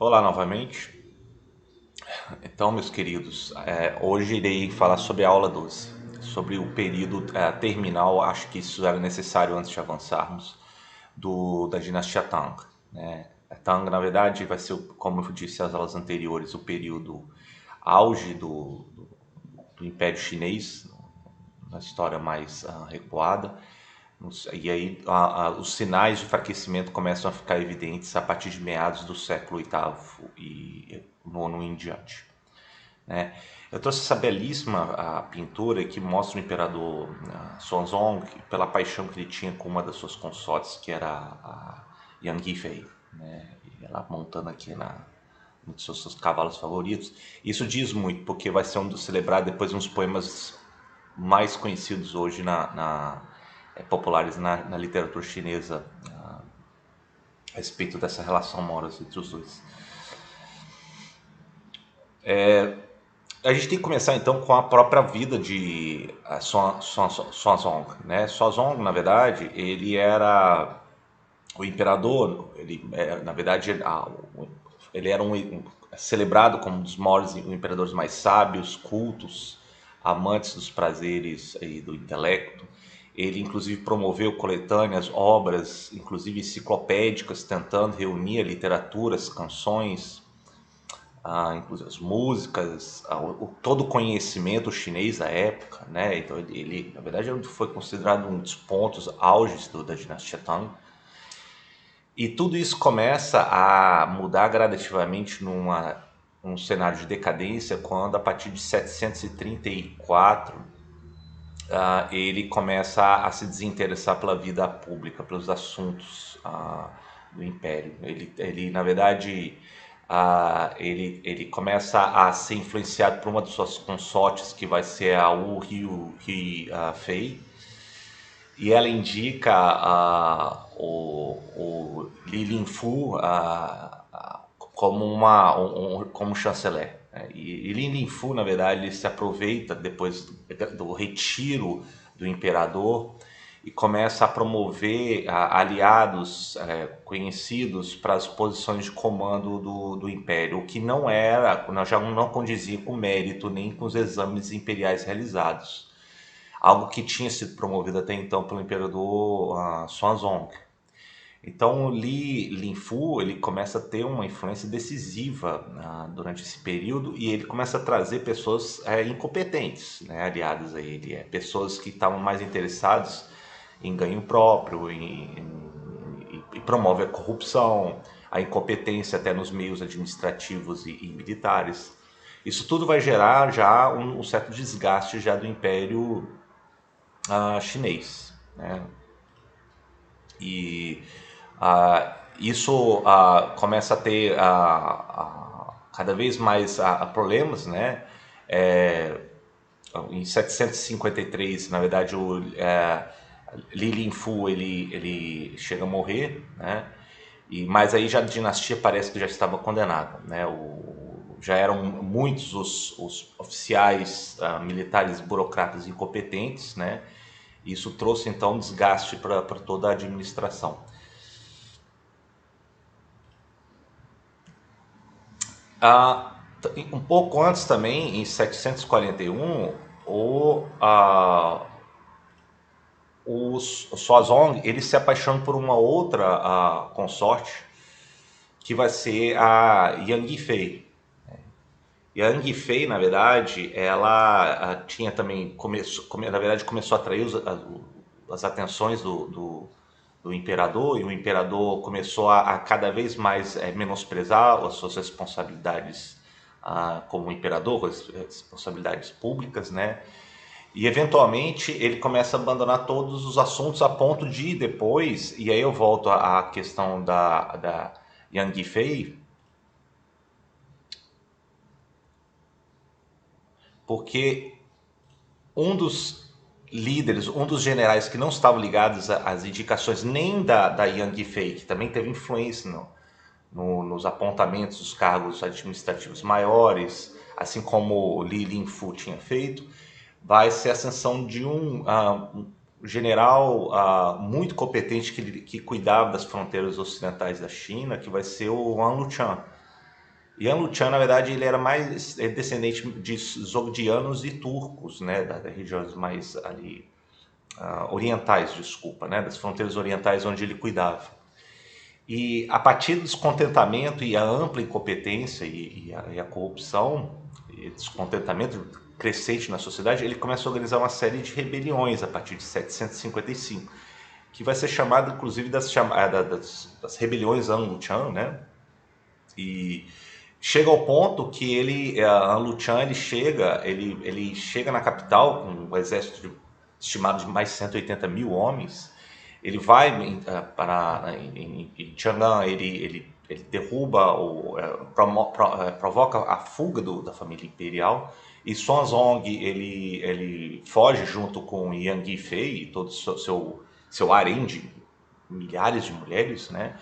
Olá novamente. Então, meus queridos, hoje irei falar sobre a aula 12, sobre o período terminal. Acho que isso era necessário antes de avançarmos da dinastia Tang, né? A Tang, na verdade, vai ser, como eu disse nas aulas anteriores, o período auge do Império Chinês, na história mais recuada. E aí os sinais de enfraquecimento começam a ficar evidentes a partir de meados do século VIII e nono em diante, né? Eu trouxe essa belíssima pintura que mostra o imperador Xuanzong pela paixão que ele tinha com uma das suas consortes, que era a Yang Yifei, né? E ela montando aqui um dos seus cavalos favoritos. Isso diz muito, porque vai ser celebrado depois uns poemas mais conhecidos hoje populares na literatura chinesa a respeito dessa relação amorosa entre os dois. A gente tem que começar então com a própria vida de Xuanzong, né? Xuanzong, na verdade, ele era o imperador, na verdade, ele era celebrado como um dos maiores imperadores mais sábios, cultos, amantes dos prazeres e do intelecto. Ele, inclusive, promoveu coletâneas, obras, inclusive enciclopédicas, tentando reunir a literatura, as canções, inclusive as músicas, todo o conhecimento chinês da época, né? Então, ele, na verdade, ele foi considerado um dos pontos auges da dinastia Tang. E tudo isso começa a mudar gradativamente num cenário de decadência quando, a partir de 734, ele começa a se desinteressar pela vida pública, pelos assuntos do Império. Ele na verdade, ele começa a ser influenciado por uma de suas consortes, que vai ser a Wu Fei, e ela indica o Li Linfu como como chanceler, né? E Li Linfu, na verdade, ele se aproveita depois do retiro do imperador e começa a promover aliados conhecidos para as posições de comando do império, o que já não condizia com o mérito nem com os exames imperiais realizados, algo que tinha sido promovido até então pelo imperador Xuanzong. Então Li Linfu ele começa a ter uma influência decisiva durante esse período, e ele começa a trazer pessoas incompetentes, né, aliadas a ele, pessoas que estavam mais interessadas em ganho próprio, e promove a corrupção, a incompetência até nos meios administrativos e militares. Isso tudo vai gerar já um certo desgaste já do Império chinês, né? E isso começa a ter cada vez mais problemas, né? Em 753, na verdade, Li Linfu ele chega a morrer, né? Mas aí já a dinastia parece que já estava condenada, né? Já eram muitos os oficiais militares burocratas incompetentes, né? Isso trouxe então desgaste para toda a administração. Um pouco antes também, em 741, o Xuanzong ele se apaixona por uma outra consorte, que vai ser a Yang Yifei. Yang Yifei, na verdade, ela tinha também na verdade começou a atrair as atenções do imperador, e o imperador começou a cada vez mais menosprezar as suas responsabilidades como imperador, as responsabilidades públicas, né? E eventualmente ele começa a abandonar todos os assuntos a ponto de depois, e aí eu volto à questão da Yang Yifei, porque um dos líderes, um dos generais que não estavam ligados às indicações nem da Yang Fei, que também teve influência nos apontamentos dos cargos administrativos maiores, assim como Li Linfu tinha feito, vai ser a ascensão de um general muito competente que cuidava das fronteiras ocidentais da China, que vai ser o Wang Luchan. Yan Luchan, na verdade, ele era mais descendente de Sogdianos e turcos, né, das regiões mais ali orientais, desculpa, né, das fronteiras orientais onde ele cuidava. E a partir do descontentamento e a ampla incompetência e a corrupção e descontentamento crescente na sociedade, ele começa a organizar uma série de rebeliões a partir de 755, que vai ser chamada, inclusive, das rebeliões An Luchan, né? E chega ao ponto que An Luchan, ele chega na capital com um exército estimado de mais de 180 mil homens. Ele vai em Chang'an, ele derruba, provoca a fuga da família imperial. E Xuanzong, ele foge junto com Yang Yifei e todo o seu harém de milhares de mulheres, né?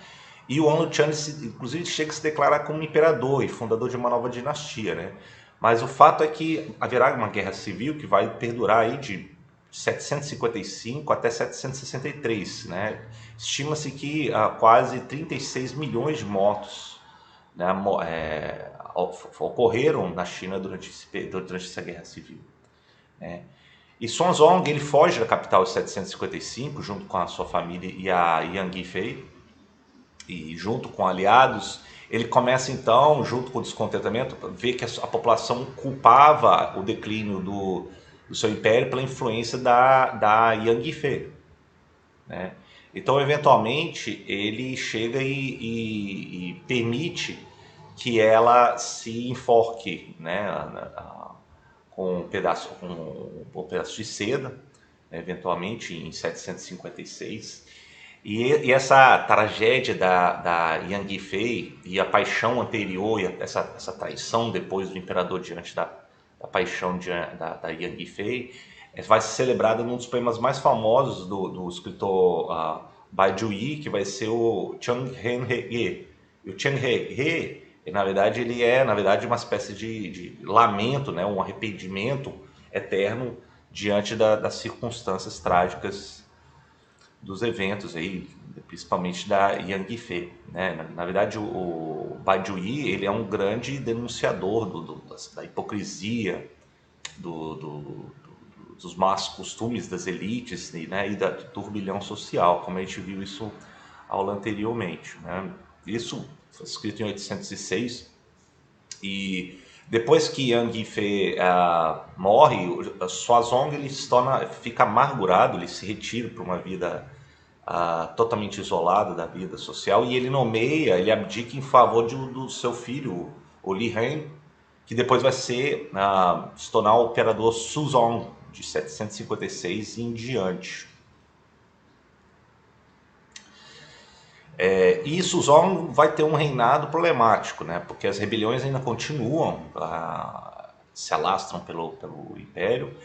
E o An Luchan, inclusive, chega a se declarar como imperador e fundador de uma nova dinastia, né? Mas o fato é que haverá uma guerra civil que vai perdurar aí de 755 até 763, né? Estima-se que quase 36 milhões de mortos, né, ocorreram na China durante essa guerra civil, né? E Xuanzong, ele foge da capital em 755 junto com a sua família e a Yang Yifei, e junto com aliados, ele começa então, junto com o descontentamento, a ver que a população culpava o declínio do seu império pela influência da Yang Yifei, né? Então, eventualmente, ele chega e permite que ela se enforque, né, com um pedaço de seda, né, eventualmente em 756. E essa tragédia da Yang Yifei e a paixão anterior, e essa traição depois do imperador diante da paixão da Yang Yifei, vai ser celebrada num dos poemas mais famosos do escritor Bai Juyi, que vai ser o Chang Hen He. E o Chang He, na verdade, ele é uma espécie de lamento, né, um arrependimento eterno diante das circunstâncias trágicas dos eventos aí, principalmente da Yang Yifei, né? Na verdade, o Bai Juyi, ele é um grande denunciador da hipocrisia, dos más costumes das elites, né? E da turbilhão social, como a gente viu isso anteriormente, né? Isso foi escrito em 806 e depois que Yang Yifei morre, o Xuanzong ele fica amargurado, ele se retira para uma vida totalmente isolado da vida social, e ele abdica em favor do seu filho, o Li Heng, que depois vai se tornar o imperador Suzong, de 756 em diante. E Suzong vai ter um reinado problemático, né? Porque as rebeliões ainda continuam, se alastram pelo império.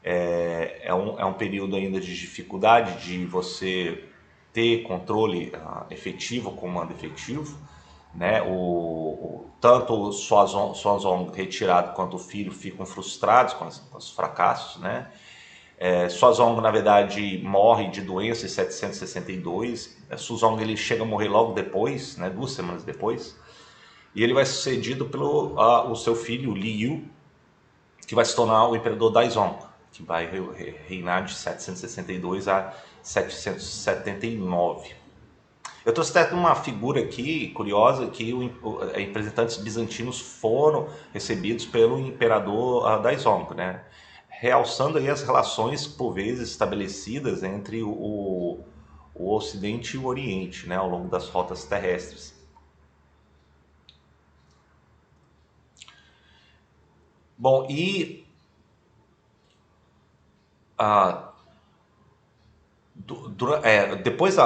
É um período ainda de dificuldade de você ter controle efetivo, comando efetivo, né? Tanto o Xuanzong retirado quanto o filho ficam frustrados com os fracassos, né? Xuanzong, na verdade, morre de doença em 762. Suzong, ele chega a morrer logo depois, né, 2 semanas depois, e ele vai ser sucedido pelo o seu filho Li Yu, que vai se tornar o imperador Daizong, que vai reinar de 762 a 779. Eu trouxe até uma figura aqui curiosa, que representantes bizantinos foram recebidos pelo imperador Daizong, né? Realçando aí as relações, por vezes, estabelecidas entre o Ocidente e o Oriente, né, ao longo das rotas terrestres. Bom, e depois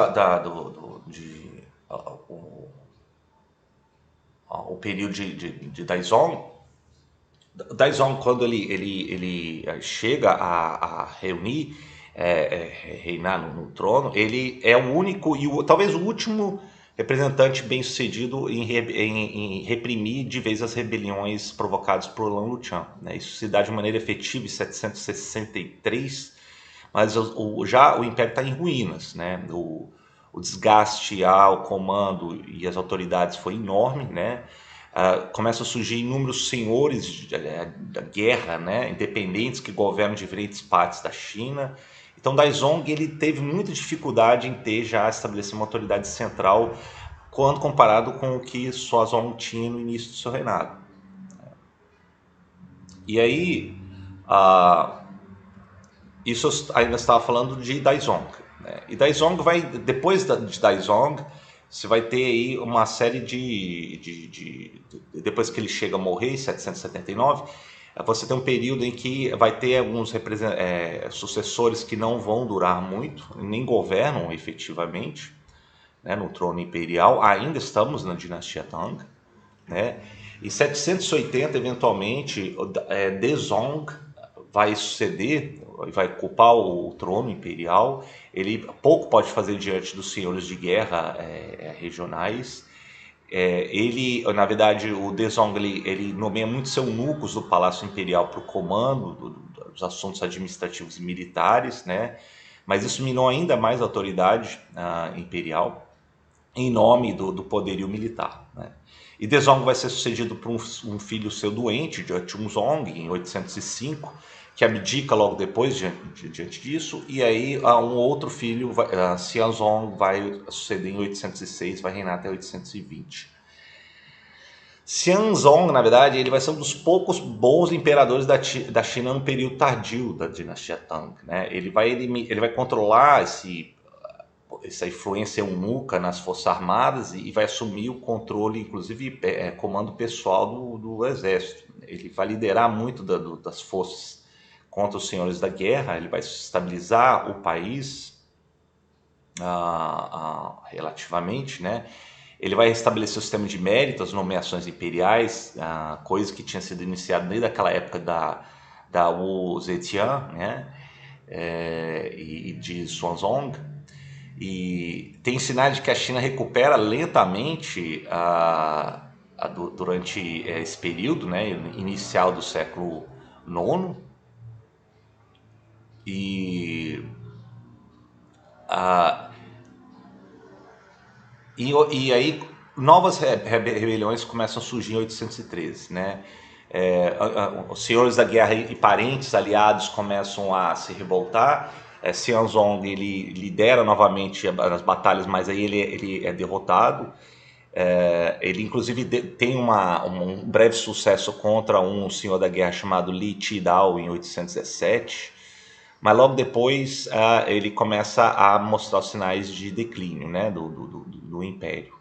o período de Daizong, quando ele chega a reunir, reinar no trono, ele é o único e talvez o último representante bem sucedido em reprimir de vez as rebeliões provocadas por Lan Luchan, né? Isso se dá de maneira efetiva em 763, mas já o império está em ruínas, né? O desgaste ao comando e às autoridades foi enorme, né? começam a surgir inúmeros senhores da guerra, né, independentes que governam diferentes partes da China. Então Daizong ele teve muita dificuldade em ter já estabelecer uma autoridade central quando comparado com o que Xuanzong tinha no início do seu reinado. E aí, isso eu ainda estava falando de Daizong, né? E Daizong vai, depois de Daizong, você vai ter aí uma série depois que ele chega a morrer, em 779, você tem um período em que vai ter alguns sucessores que não vão durar muito, nem governam efetivamente, né, no trono imperial. Ainda estamos na dinastia Tang, né? Em 780, eventualmente, Dezong vai suceder, vai ocupar o trono imperial. Ele pouco pode fazer diante dos senhores de guerra regionais. Ele, na verdade, o Dezong ele nomeia muitos eunucos do Palácio Imperial para o comando dos assuntos administrativos e militares, né? Mas isso minou ainda mais a autoridade imperial em nome do poderio militar, né? E Dezong vai ser sucedido por um filho seu doente, de Chunzong, em 805, que abdica logo depois diante disso, e aí um outro filho, Xianzong, vai suceder em 806, vai reinar até 820. Xianzong, na verdade, ele vai ser um dos poucos bons imperadores da China no período tardio da dinastia Tang, né? Ele vai controlar essa influência eunuca nas forças armadas e vai assumir o controle, inclusive comando pessoal do exército. Ele vai liderar muito das forças contra os senhores da guerra, ele vai estabilizar o país relativamente, né? Ele vai restabelecer o sistema de mérito, as nomeações imperiais, coisa que tinha sido iniciada desde aquela época da Wu Zetian, né? E de Xuanzong. E tem sinais de que a China recupera lentamente durante esse período, né, inicial do século IX. E, e aí novas rebeliões começam a surgir em 813, né? Os senhores da guerra e parentes aliados começam a se revoltar. Xianzong ele lidera novamente as batalhas, mas aí ele é derrotado. Ele inclusive tem um breve sucesso contra um senhor da guerra chamado Li Chidao em 817, mas logo depois ele começa a mostrar os sinais de declínio, né, do império,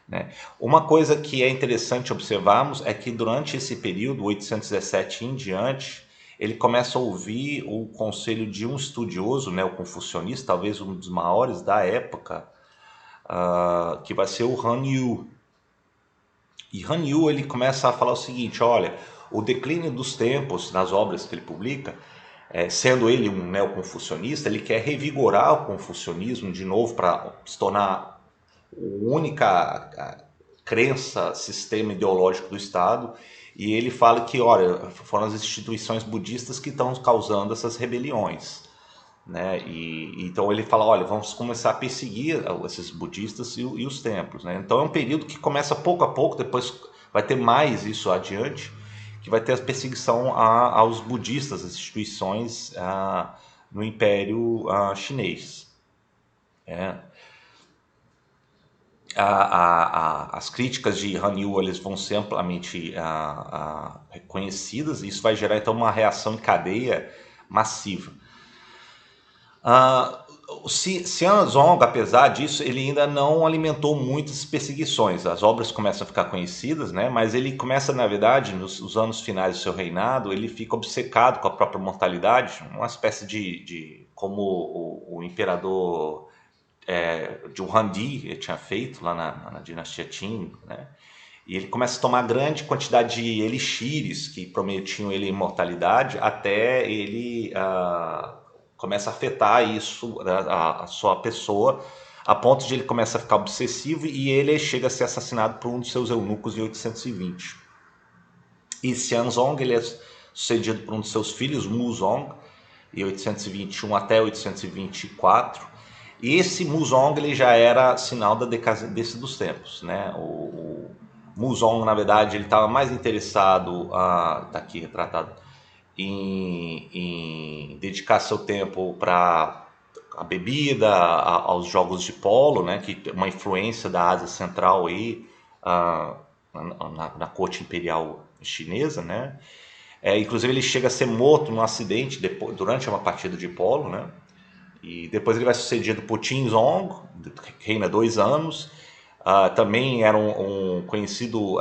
né? Uma coisa que é interessante observarmos é que durante esse período, 817 em diante, ele começa a ouvir o conselho de um estudioso, né, o confucionista, talvez um dos maiores da época, que vai ser o Han Yu. E Han Yu ele começa a falar o seguinte: olha, o declínio dos tempos nas obras que ele publica, sendo ele um neoconfucionista, ele quer revigorar o confucionismo de novo para se tornar a única crença, sistema ideológico do Estado. E ele fala que, olha, foram as instituições budistas que estão causando essas rebeliões, né? E então ele fala, olha, vamos começar a perseguir esses budistas e os templos, né? Então é um período que começa pouco a pouco, depois vai ter mais isso adiante, que vai ter a perseguição aos budistas, às instituições no Império Chinês. As críticas de Han Yu eles vão ser amplamente reconhecidas, e isso vai gerar então uma reação em cadeia massiva. O Xianzong, apesar disso, ele ainda não alimentou muitas perseguições. As obras começam a ficar conhecidas, né? Mas ele começa, na verdade, nos anos finais do seu reinado, ele fica obcecado com a própria mortalidade, uma espécie como o imperador de Huangdi tinha feito lá na dinastia Qin, né? E ele começa a tomar grande quantidade de elixires que prometiam ele imortalidade, até ele começa a afetar isso, a sua pessoa, a ponto de ele começa a ficar obsessivo, e ele chega a ser assassinado por um dos seus eunucos em 820. E Xianzong ele é sucedido por um dos seus filhos, Muzong, em 821 até 824. E esse Muzong ele já era sinal da decadência dos tempos, né? O Muzong, na verdade, ele estava mais interessado, tá aqui retratado, em dedicar seu tempo para a bebida, aos jogos de polo, né, que é uma influência da Ásia Central aí, ah, na corte imperial chinesa, né? Inclusive ele chega a ser morto num acidente durante uma partida de polo, né? E depois ele vai sucedido por Qinzong, que reina 2 anos. Também era um conhecido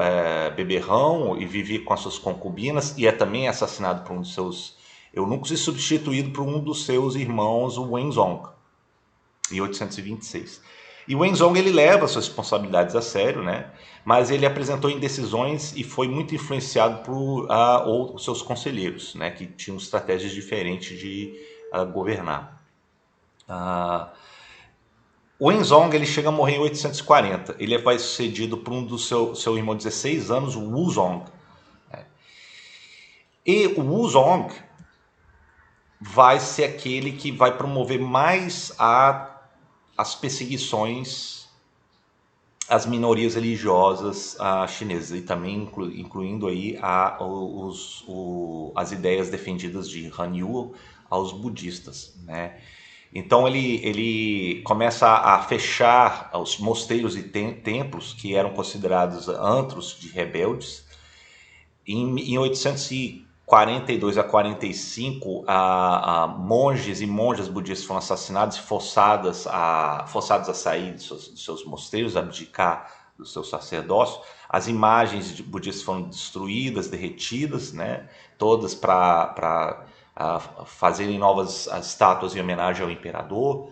beberrão e vivia com as suas concubinas e é também assassinado por um dos seus eunucos e substituído por um dos seus irmãos, o Wenzong, em 826. E o Wenzong ele leva suas responsabilidades a sério, né? Mas ele apresentou indecisões e foi muito influenciado por os seus conselheiros, né? Que tinham estratégias diferentes de governar. O Wenzong ele chega a morrer em 840. Ele vai sucedido por um do seu irmão de 16 anos, o Wuzong. E o Wuzong vai ser aquele que vai promover mais as perseguições às minorias religiosas chinesas e também incluindo aí as ideias defendidas de Han Yu aos budistas, né? Então ele começa a fechar os mosteiros e templos que eram considerados antros de rebeldes. Em 842 a 45, monges e monjas budistas foram assassinados e forçados a sair de seus mosteiros, a abdicar do seu sacerdócio. As imagens budistas foram destruídas, derretidas, né? Todas para fazerem novas estátuas em homenagem ao imperador.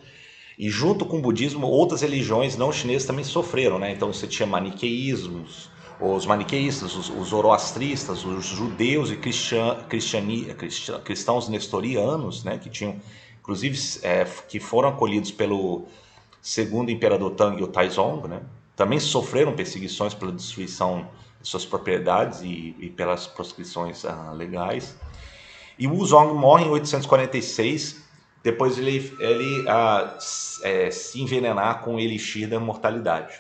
E junto com o budismo, outras religiões não chinesas também sofreram, né? Então você tinha maniqueísmos, os maniqueístas, os zoroastristas, os judeus e cristãos nestorianos, né? Que tinham, inclusive, que foram acolhidos pelo segundo imperador Tang, o Taizong, né? Também sofreram perseguições pela destruição de suas propriedades e pelas proscrições legais. E Wu Zong morre em 846, depois ele se envenenar com o elixir da imortalidade.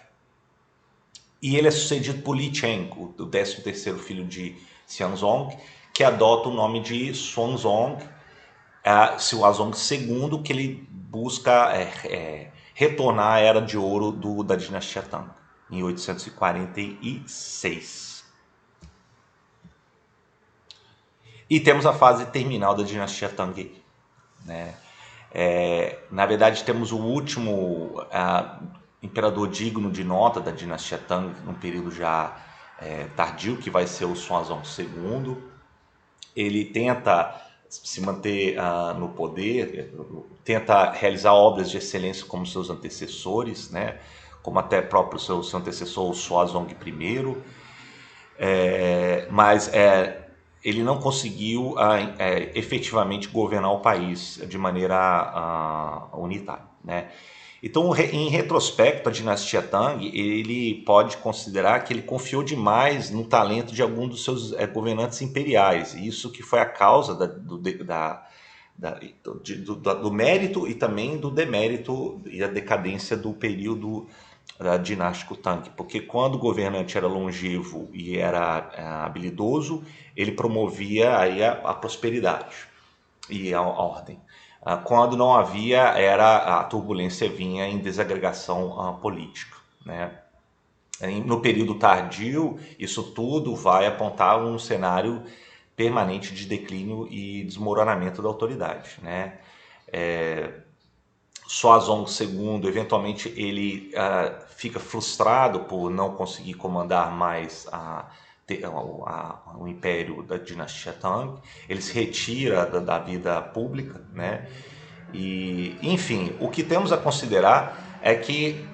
E ele é sucedido por Li Cheng, o 13º filho de Xianzong, que adota o nome de Xuanzong, Xuanzong II, que ele busca retornar à Era de Ouro da dinastia Tang, em 846. E temos a fase terminal da dinastia Tang, né? Na verdade, temos o último imperador digno de nota da dinastia Tang, num período já tardio, que vai ser o Xuanzong II. Ele tenta se manter no poder, tenta realizar obras de excelência como seus antecessores, né? Como até próprio seu antecessor, o Xuanzong I. Mas ele não conseguiu efetivamente governar o país de maneira unitária, né? Então, em retrospecto, a dinastia Tang, ele pode considerar que ele confiou demais no talento de algum dos seus governantes imperiais. Isso que foi a causa do mérito e também do demérito e a decadência do período dinástico Tang, porque quando o governante era longevo e era habilidoso, ele promovia aí a prosperidade e a ordem. Quando não havia, a turbulência vinha em desagregação política, né? No período tardio, isso tudo vai apontar um cenário permanente de declínio e desmoronamento da autoridade, né? Xuanzong II, eventualmente, ele fica frustrado por não conseguir comandar mais o império da dinastia Tang. Ele se retira da vida pública, né? E, enfim, o que temos a considerar é que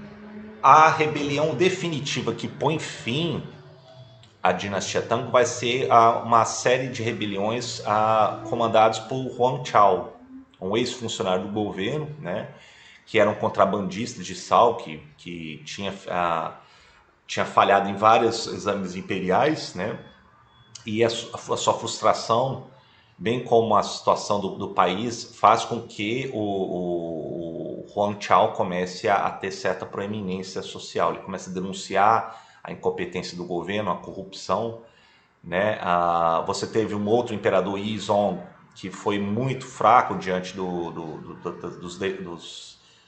a rebelião definitiva que põe fim à dinastia Tang vai ser uma série de rebeliões comandadas por Huang Chao, um ex-funcionário do governo, né, que era um contrabandista de sal, que tinha falhado em vários exames imperiais, né, e a sua frustração, bem como a situação do país, faz com que o Huang Chao comece a ter certa proeminência social. Ele começa a denunciar a incompetência do governo, a corrupção, né? Você teve um outro imperador, Yizong, que foi muito fraco diante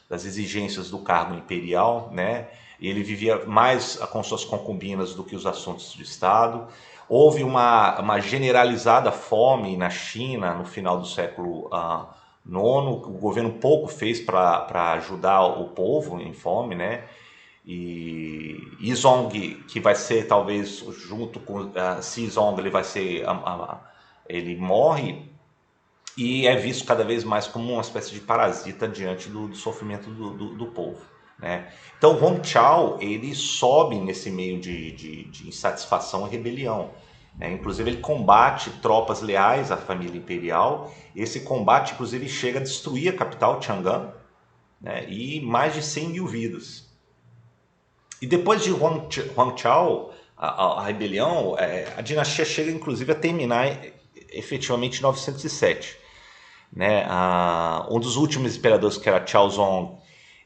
das exigências do cargo imperial, né? Ele vivia mais com suas concubinas do que os assuntos de Estado. Houve uma generalizada fome na China no final do século IX. O governo pouco fez para ajudar o povo em fome, né? E Yizong, que vai ser talvez junto com Xizong, ele vai ser ele morre e é visto cada vez mais como uma espécie de parasita diante do sofrimento do povo, né? Então Hong Chao ele sobe nesse meio de insatisfação e rebelião, né? Inclusive ele combate tropas leais à família imperial. Esse combate inclusive chega a destruir a capital Chang'an, né? E mais de 100 mil vidas. E depois de Huang Chao, a rebelião, a dinastia chega inclusive a terminar efetivamente em 907. Né? Um dos últimos imperadores, que era Chaozong,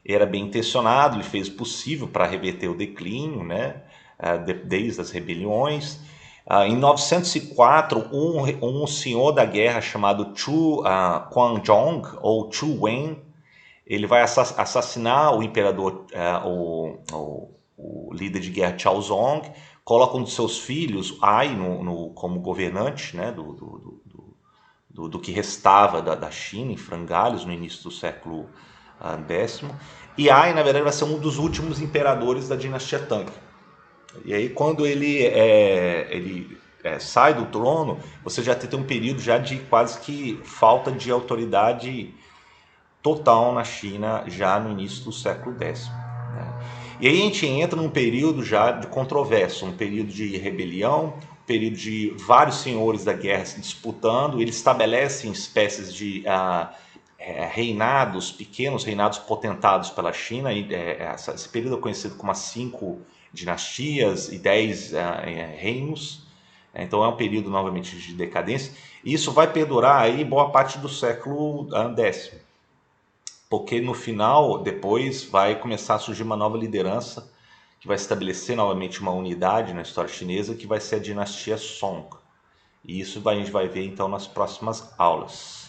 era bem intencionado, ele fez o possível para reverter o declínio, né? Desde as rebeliões. Em 904, um senhor da guerra chamado Chu Quanzhong, ou Chu Wen, ele vai assassinar o imperador, o líder de guerra Chaozong, coloca um de seus filhos, Ai, como governante, né, do que restava da China, em frangalhos, no início do século X. E Ai, na verdade, vai ser um dos últimos imperadores da dinastia Tang. E aí, quando ele sai do trono, você já tem um período já de quase que falta de autoridade total na China, já no início do século X. Né? E aí a gente entra num período já de controvérsia, um período de rebelião, um período de vários senhores da guerra se disputando. Eles estabelecem espécies de reinados, pequenos reinados potentados pela China. Esse período é conhecido como as 5 dinastias e 10 reinos. Então é um período novamente de decadência. E isso vai perdurar aí boa parte do século X. Porque no final, depois, vai começar a surgir uma nova liderança que vai estabelecer novamente uma unidade na história chinesa, que vai ser a dinastia Song. E isso a gente vai ver então nas próximas aulas.